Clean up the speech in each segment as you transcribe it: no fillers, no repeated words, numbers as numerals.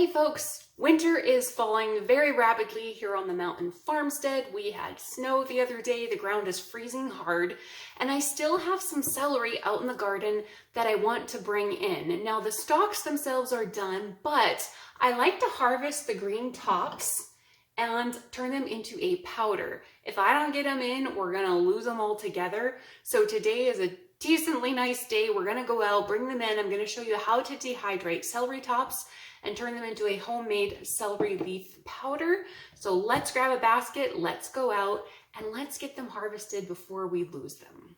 Hey folks, winter is falling very rapidly here on the mountain farmstead. We had snow the other day, the ground is freezing hard, and I still have some celery out in the garden that I want to bring in. Now the stalks themselves are done, but I like to harvest the green tops and turn them into a powder. If I don't get them in, we're gonna lose them all together. So today is a decently nice day. We're gonna go out, bring them in. I'm gonna show you how to dehydrate celery tops and turn them into a homemade celery leaf powder. So let's grab a basket, let's go out, and let's get them harvested before we lose them.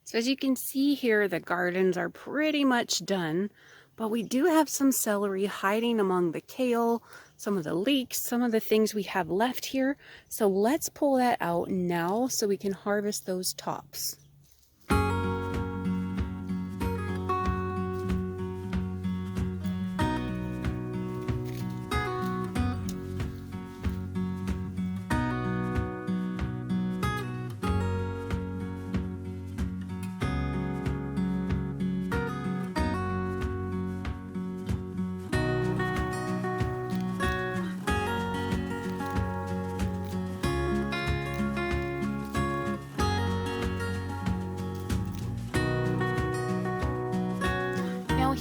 So as you can see here, the gardens are pretty much done, but we do have some celery hiding among the kale, some of the leeks, some of the things we have left here. So let's pull that out now so we can harvest those tops.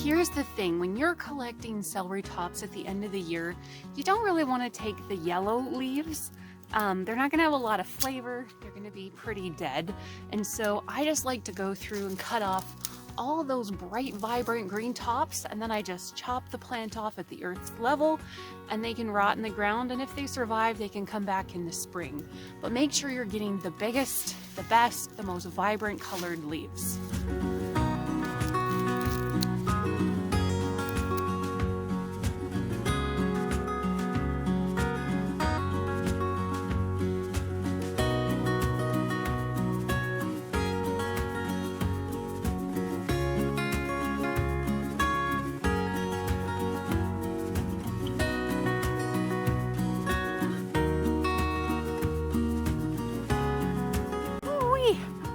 Here's the thing, when you're collecting celery tops at the end of the year, you don't really want to take the yellow leaves. They're not going to have a lot of flavor. They're going to be pretty dead. And so I just like to go through and cut off all those bright, vibrant green tops, and then I just chop the plant off at the earth's level, and they can rot in the ground, and if they survive, they can come back in the spring. But make sure you're getting the biggest, the best, the most vibrant colored leaves.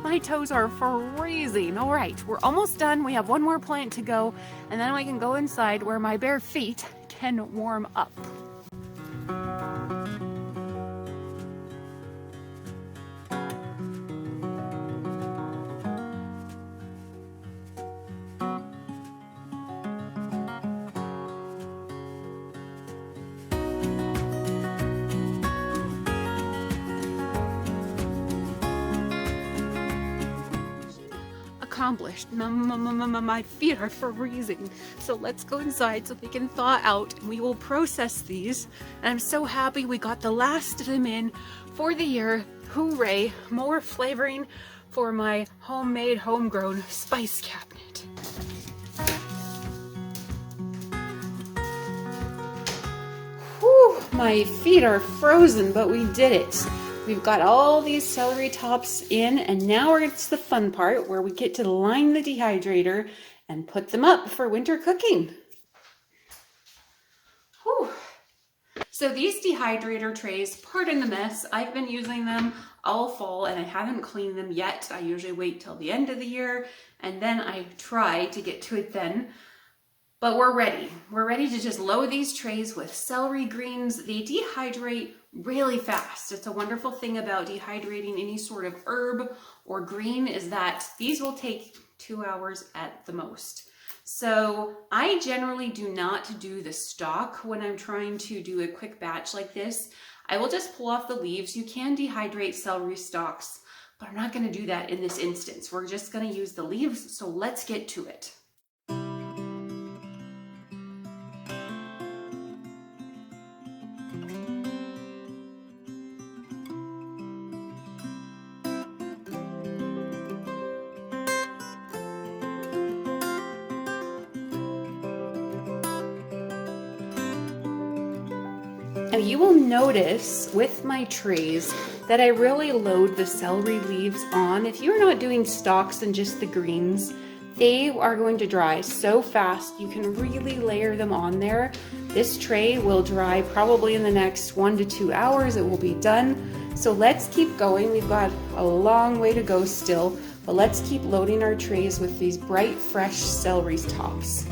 My toes are freezing. All right, we're almost done. We have one more plant to go, and then we can go inside where my bare feet can warm up. Accomplished. My feet are freezing. So let's go inside so they can thaw out, and we will process these. And I'm so happy we got the last of them in for the year. Hooray! More flavoring for my homemade, homegrown spice cabinet. Whew, my feet are frozen, but we did it. We've got all these celery tops in, and now it's the fun part where we get to line the dehydrator and put them up for winter cooking. Whew. So these dehydrator trays, pardon the mess, I've been using them all fall and I haven't cleaned them yet. I usually wait till the end of the year and then I try to get to it then. But we're ready. We're ready to just load these trays with celery greens. They dehydrate really fast. It's a wonderful thing about dehydrating any sort of herb or green is that these will take 2 hours at the most. So I generally do not do the stalk when I'm trying to do a quick batch like this. I will just pull off the leaves. You can dehydrate celery stalks, but I'm not going to do that in this instance. We're just going to use the leaves. So let's get to it. Now you will notice with my trays that I really load the celery leaves on. If you're not doing stalks and just the greens, They are going to dry so fast, you can really layer them on there. This tray will dry probably in the next 1 to 2 hours. It will be done. So let's keep going. We've got a long way to go still, but let's keep loading our trays with these bright, fresh celery tops.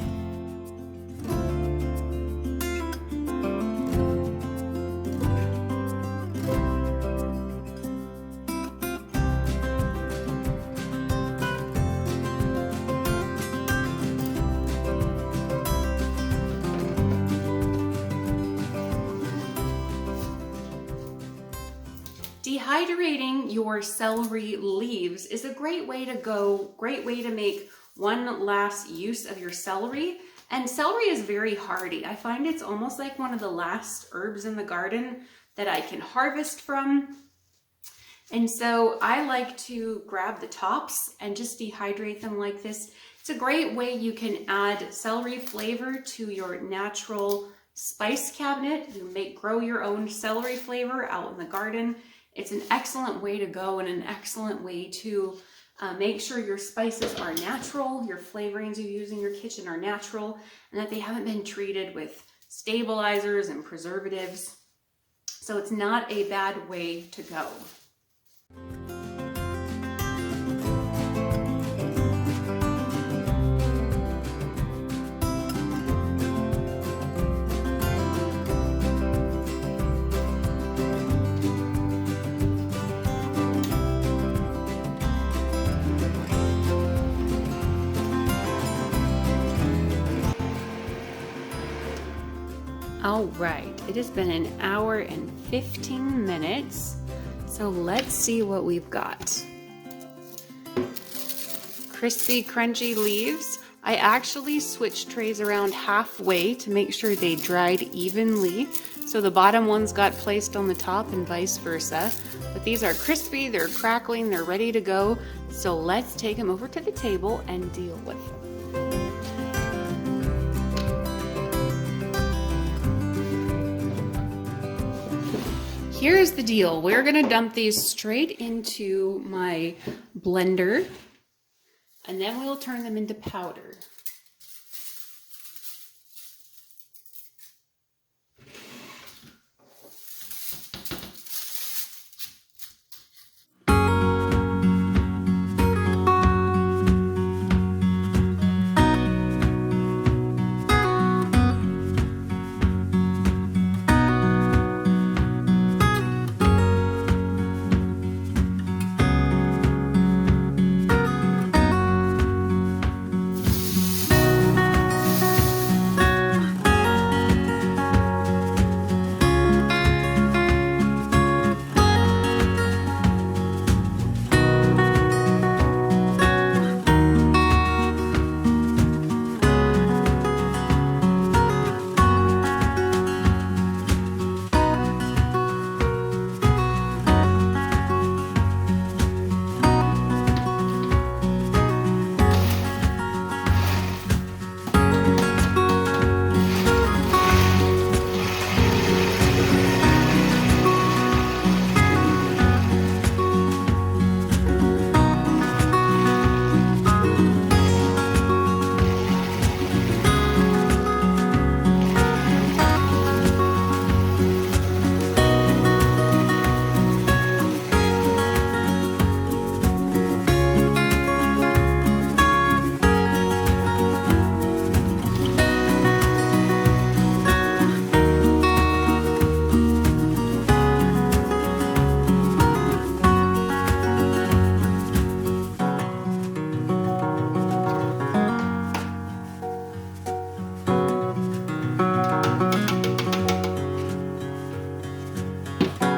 Dehydrating your celery leaves is a great way to make one last use of your celery. And celery is very hardy. I find it's almost like one of the last herbs in the garden that I can harvest from. And so I like to grab the tops and just dehydrate them like this. It's a great way you can add celery flavor to your natural spice cabinet. You grow your own celery flavor out in the garden. It's an excellent way to go and an excellent way to make sure your spices are natural, your flavorings you use in your kitchen are natural, and that they haven't been treated with stabilizers and preservatives. So it's not a bad way to go. All right, it has been 1 hour and 15 minutes. So let's see what we've got. Crispy, crunchy leaves. I actually switched trays around halfway to make sure they dried evenly. So the bottom ones got placed on the top and vice versa. But these are crispy, they're crackling, they're ready to go. So let's take them over to the table and deal with them. Here's the deal. We're gonna dump these straight into my blender and then we'll turn them into powder.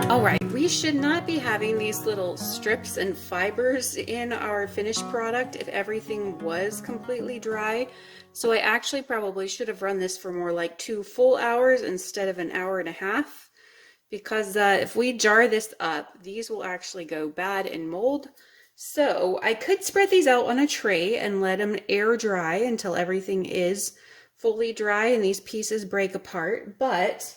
All right, we should not be having these little strips and fibers in our finished product if everything was completely dry. So I actually probably should have run this for more like 2 full hours instead of 1.5 hours, because if we jar this up, these will actually go bad and mold. So I could spread these out on a tray and let them air dry until everything is fully dry and these pieces break apart, but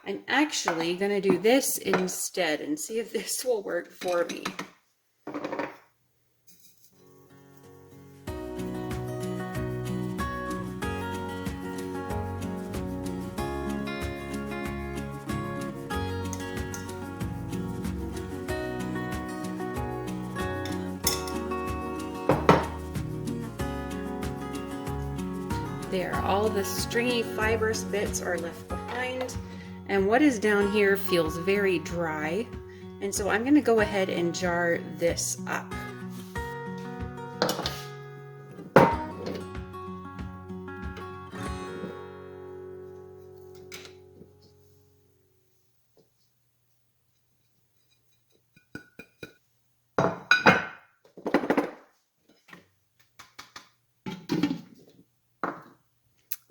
I'm actually going to do this instead and see if this will work for me. There, all the stringy fibrous bits are left behind, and what is down here feels very dry, and so I'm going to go ahead and jar this up.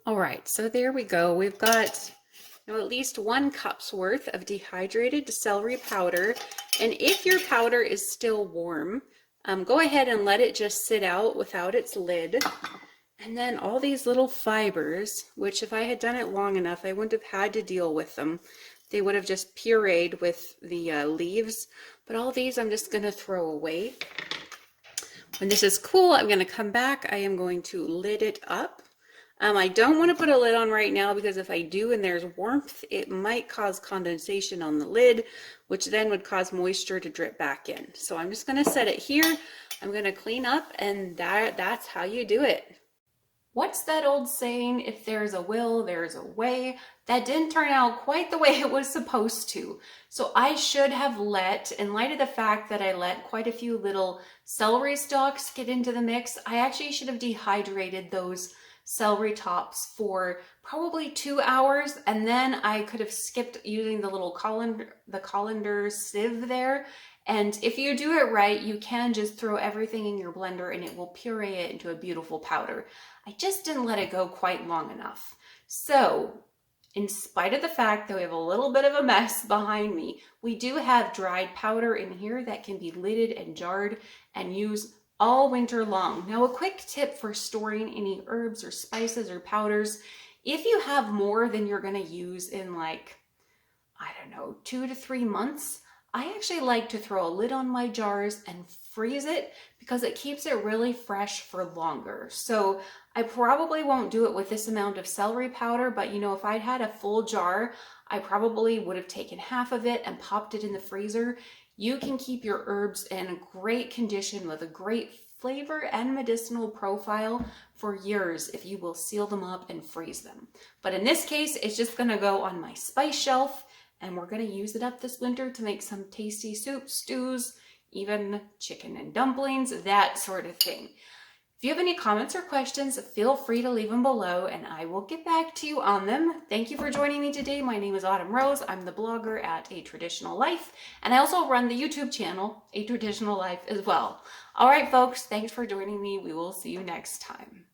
All right, so there we go. We've got at least 1 cup's worth of dehydrated celery powder. And if your powder is still warm, go ahead and let it just sit out without its lid. And then all these little fibers, which if I had done it long enough, I wouldn't have had to deal with them. They would have just pureed with the leaves. But all these I'm just going to throw away. When this is cool, I'm going to come back. I am going to lid it up. I don't want to put a lid on right now because if I do and there's warmth, it might cause condensation on the lid, which then would cause moisture to drip back in. So I'm just going to set it here. I'm going to clean up, and that's how you do it. What's that old saying? If there's a will, there's a way. That didn't turn out quite the way it was supposed to. So I should have in light of the fact that I let quite a few little celery stalks get into the mix, I actually should have dehydrated those celery tops for probably 2 hours, and then I could have skipped using the little colander sieve there. And if you do it right, you can just throw everything in your blender and it will puree it into a beautiful powder. I just didn't let it go quite long enough. So in spite of the fact that we have a little bit of a mess behind me, we do have dried powder in here that can be lidded and jarred and used all winter long. Now, a quick tip for storing any herbs or spices or powders: if you have more than you're going to use in, like, I don't know, 2 to 3 months, I actually like to throw a lid on my jars and freeze it because it keeps it really fresh for longer. So I probably won't do it with this amount of celery powder, but you know, if I'd had a full jar, I probably would have taken half of it and popped it in the freezer. You can keep your herbs in great condition with a great flavor and medicinal profile for years if you will seal them up and freeze them. But in this case, it's just going to go on my spice shelf, and we're going to use it up this winter to make some tasty soups, stews, even chicken and dumplings, that sort of thing. If you have any comments or questions, feel free to leave them below and I will get back to you on them. Thank you for joining me today. My name is Autumn Rose. I'm the blogger at A Traditional Life, and I also run the YouTube channel, A Traditional Life, as well. All right, folks, thanks for joining me. We will see you next time.